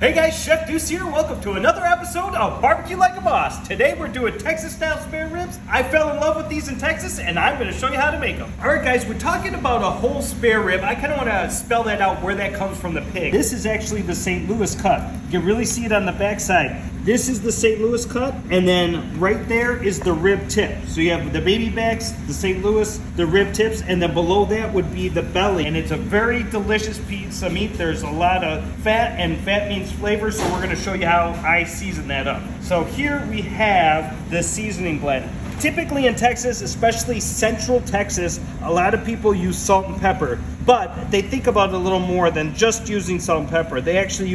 Hey guys, Chef Deuce here. Welcome to another episode of Barbecue Like a Boss. Today we're doing Texas-style spare ribs. I fell in love with these in Texas and I'm going to show you how to make them. Alright guys, we're talking about a whole spare rib. I kind of want to spell that out where that comes from the pig. This is actually the St. Louis cut. You can really see it on the back side. This is the St. Louis cut, and then right there is the rib tip. So you have the baby backs, the St. Louis, the rib tips, and then below that would be the belly. And it's a very delicious piece of meat. There's a lot of fat, and fat means flavor, so we're going to show you how I season that up. So here we have the seasoning blend. Typically in Texas, especially Central Texas, a lot of people use salt and pepper, but they think about it a little more than just using salt and pepper. They actually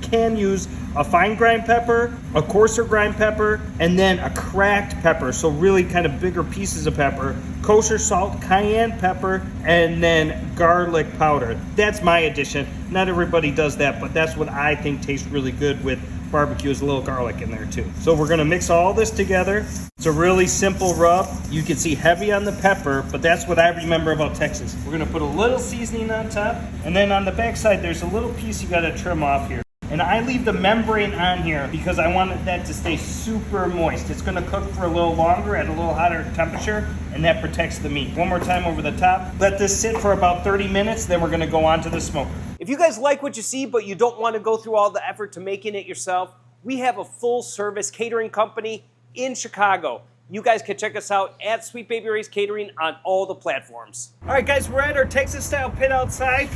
can use a fine grind pepper, a coarser grind pepper, and then a cracked pepper, so really kind of bigger pieces of pepper, kosher salt, cayenne pepper, and then garlic powder. That's my addition. Not everybody does that, but that's what I think tastes really good with barbecue, is a little garlic in there too. So we're gonna mix all this together. It's a really simple rub. You can see heavy on the pepper, but that's what I remember about Texas. We're gonna put a little seasoning on top, and then on the back side, there's a little piece you gotta trim off here. And I leave the membrane on here because I wanted that to stay super moist. It's gonna cook for a little longer at a little hotter temperature, and that protects the meat. One more time over the top. Let this sit for about 30 minutes, then we're gonna go on to the smoker. If you guys like what you see, but you don't want to go through all the effort to making it yourself, we have a full-service catering company in Chicago. You guys can check us out at Sweet Baby Ray's Catering on all the platforms. All right, guys, we're at our Texas-style pit outside.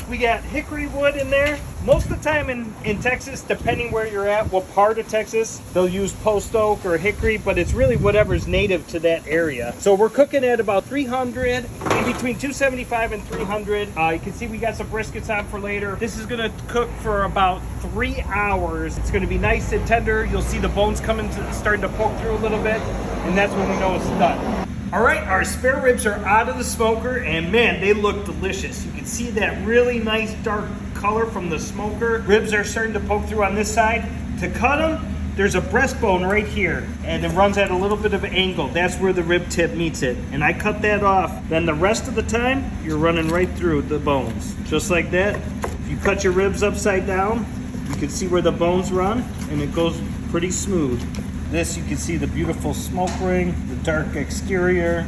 We got hickory wood in there. Most of the time in Texas, depending where you're at, what part of Texas, they'll use post oak or hickory, but it's really whatever's native to that area. So we're cooking at about 300, in between 275 and 300. You can see we got some briskets on for later. This is gonna cook for about 3 hours. It's gonna be nice and tender. You'll see the bones starting to poke through a little bit, and that's when we know it's done. All right, our spare ribs are out of the smoker, and man, they look delicious. You can see that really nice dark color from the smoker. Ribs are starting to poke through on this side. To cut them, there's a breastbone right here, and it runs at a little bit of an angle. That's where the rib tip meets it, and I cut that off. Then the rest of the time, you're running right through the bones, just like that. If you cut your ribs upside down, you can see where the bones run, and it goes pretty smooth. This, you can see the beautiful smoke ring, the dark exterior.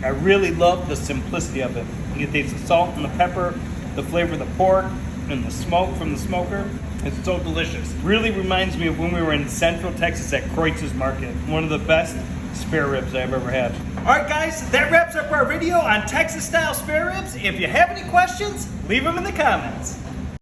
I really love the simplicity of it. You get the salt and the pepper, the flavor of the pork, and the smoke from the smoker. It's so delicious. Really reminds me of when we were in Central Texas at Kreutz's Market. One of the best spare ribs I've ever had. All right, guys, that wraps up our video on Texas-style spare ribs. If you have any questions, leave them in the comments.